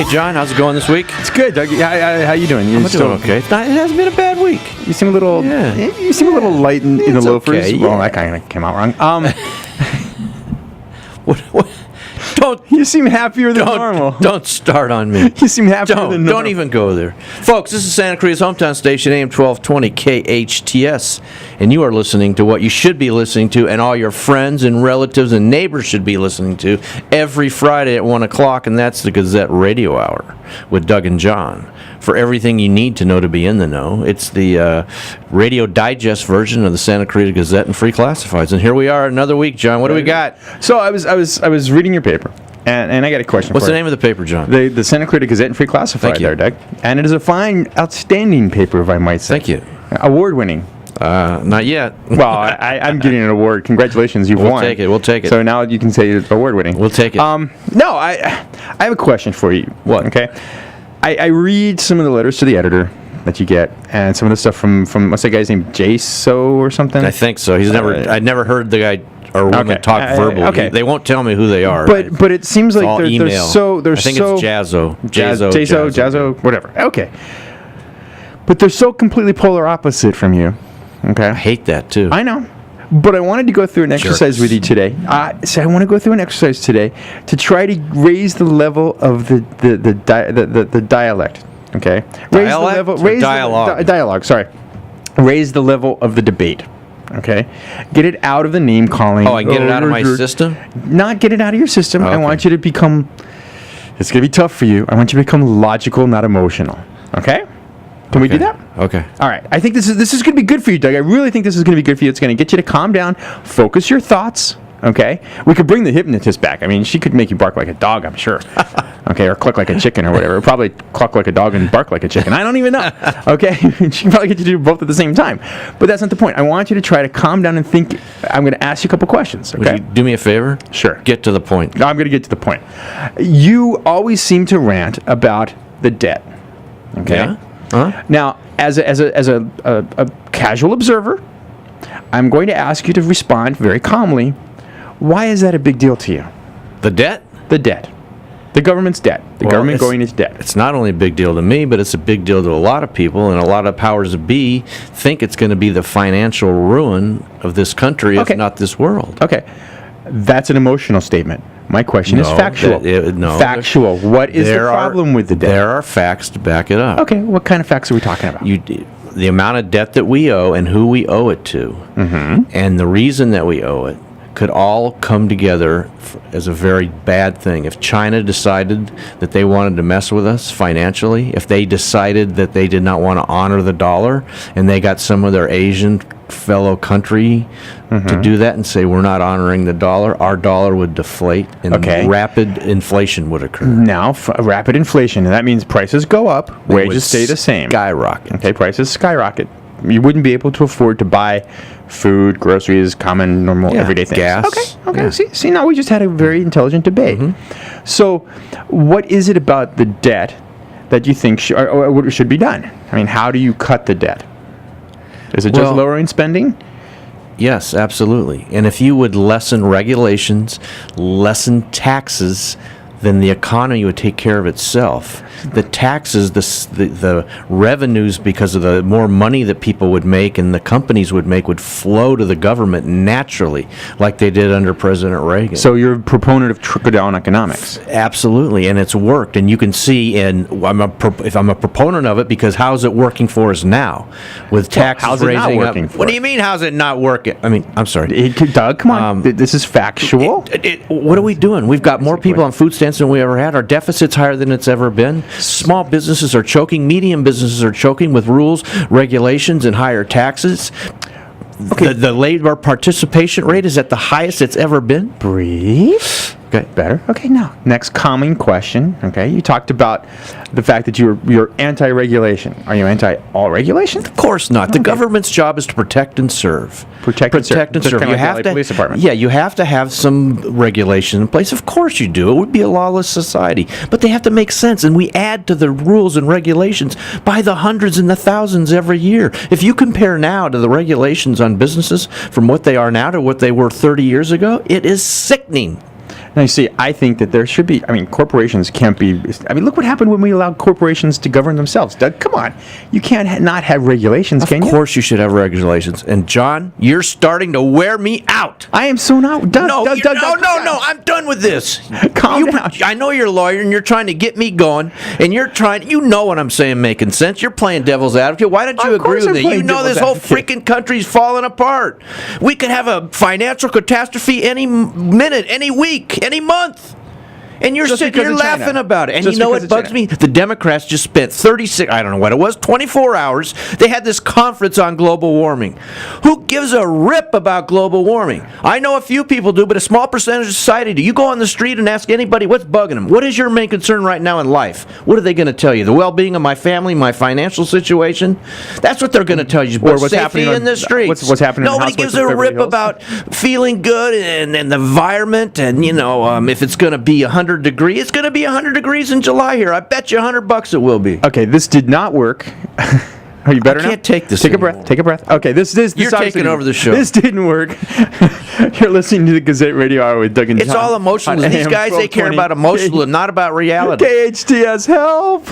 Hey, John, how's it going this week? It's good, Doug. How you doing? I'm doing okay. It hasn't been a bad week. You seem a little. Yeah. You seem a little light in the loafers. Okay, Well, yeah. that kind of came out wrong. What? You seem happier than normal. Don't start on me. You seem happier than normal. Don't even go there. Folks, this is Santa Cruz hometown station, AM 1220 KHTS, and you are listening to what you should be listening to, and all your friends and relatives and neighbors should be listening to every Friday at 1 o'clock, and that's the Gazette Radio Hour with Doug and John. For everything you need to know to be in the know, it's the radio digest version of the Santa Cruz Gazette and Free Classifieds. And here we are another week, John. What do we got? So I was reading your paper, and I got a question. What's for the you. name of the paper, John? The Santa Cruz Gazette and Free Classified. Thank you. There, Doug. And it is a fine, outstanding paper, if I might say. Thank you. Award-winning. Not yet. Well, I'm getting an award. Congratulations, you've won. We'll take it. So now you can say it's award-winning. We'll take it. No, I have a question for you. What? Okay. I read some of the letters to the editor that you get, and some of the stuff from what's that guy's name, Jaso or something? I think so. I'd never heard the guy or woman talk verbally. Okay. They won't tell me who they are. But it seems like all they're email. so I think it's Jazo. Jazo, whatever. Okay. But they're so completely polar opposite from you. Okay. I hate that too. I know. But I wanted to go through an exercise with you today. So I want to go through an exercise today to try to raise the level of the dialect. Okay. Dialogue. Sorry. Raise the level of the debate. Okay. Get it out of the name calling. Oh, I can get it out of my system? Not get it out of your system. Okay. I want you to become. It's gonna be tough for you. I want you to become logical, not emotional. Okay. Can we do that? Okay. All right. I think this is going to be good for you, Doug. I really think this is going to be good for you. It's going to get you to calm down, focus your thoughts. Okay. We could bring the hypnotist back. I mean, she could make you bark like a dog, I'm sure. Okay, or cluck like a chicken or whatever. Probably cluck like a dog and bark like a chicken. I don't even know. Okay. She can probably get you to do both at the same time. But that's not the point. I want you to try to calm down and think. I'm going to ask you a couple questions. Okay. Would you do me a favor? Sure. Get to the point. I'm going to get to the point. You always seem to rant about the debt. Okay. Yeah? Huh? Now, as a casual observer, I'm going to ask you to respond very calmly. Why is that a big deal to you? The debt? The debt. The government's debt. The government going into debt. It's not only a big deal to me, but it's a big deal to a lot of people, and a lot of powers that be think it's going to be the financial ruin of this country, if not this world. Okay. That's an emotional statement. My question is factual. Factual. What is the problem with the debt? There are facts to back it up. Okay. What kind of facts are we talking about? The amount of debt that we owe and who we owe it to, and the reason that we owe it, could all come together as a very bad thing. If China decided that they wanted to mess with us financially, if they decided that they did not want to honor the dollar, and they got some of their Asian fellow country to do that and say, we're not honoring the dollar, our dollar would deflate and rapid inflation would occur. Now, rapid inflation, and that means prices go up, wages stay the same. Skyrocket. Okay, prices skyrocket. You wouldn't be able to afford to buy food, groceries, common, normal, everyday things. Gas. Okay. Yeah. See, now we just had a very intelligent debate. So, what is it about the debt that you think should be done? I mean, how do you cut the debt? Is it just lowering spending? Yes, absolutely. And if you would lessen regulations, lessen taxes, then the economy would take care of itself. The taxes, the revenues, because of the more money that people would make and the companies would make, would flow to the government naturally, like they did under President Reagan. So you're a proponent of trickle-down economics. Absolutely, and it's worked. And you can see, if I'm a proponent of it, because how's it working for us now? With taxes how's it raising not working up. for What do us? you mean, how's it not working? I mean, I'm sorry. Doug, come on. This is factual. What are we doing? We've got more people on food stamps than we ever had. Our deficit's higher than it's ever been. Small businesses are choking. Medium businesses are choking with rules, regulations, and higher taxes. Okay. The labor participation rate is at the highest it's ever been. Breathe. Okay. Better. Okay, now, next calming question. Okay, you talked about the fact that you're anti-regulation. Are you anti-all regulation? Of course not. The government's job is to protect and serve. Protect and serve. You Kind of have like to, the police department. Yeah, you have to have some regulation in place. Of course you do. It would be a lawless society. But they have to make sense, and we add to the rules and regulations by the hundreds and the thousands every year. If you compare now to the regulations on businesses from what they are now to what they were 30 years ago, it is sickening. Now, you see, I think that there should be, corporations can't be, look what happened when we allowed corporations to govern themselves. Doug, come on. You can't not have regulations, can you? Of course you should have regulations. And, John, you're starting to wear me out. I am so not. Doug, No, Doug, I'm done with this. Calm down. I know you're a lawyer, and you're trying to get me going, and you know what I'm saying making sense. You're playing devil's advocate. Why don't you Of course agree with I'm me? playing You know this devil's whole advocate. freaking country's falling apart. We could have a financial catastrophe any minute, any week, any month. And you're Just sitting because here of China. laughing about it. And Just you know because what of bugs China. me? The Democrats just spent 24 hours. They had this conference on global warming. Who gives a rip about global warming? I know a few people do, but a small percentage of society do. You go on the street and ask anybody what's bugging them. What is your main concern right now in life? What are they going to tell you? The well-being of my family, my financial situation? That's what they're going to tell you. But what's happening safety in the streets. what's happening in Nobody Housewives gives of a Beverly rip Hills? about feeling good and the environment and, if it's going to be 100 degrees. It's going to be 100 degrees in July here. I bet you $100 it will be. Okay, this did not work. Are you better now? I can't take this Take anymore. a breath. Take a breath. Okay, this You're obviously taking didn't- over the show. This didn't work. You're listening to the Gazette Radio Hour with Doug and John. It's all emotional. on These AM guys, they care 1220. about emotional and not about reality. KHTS, help!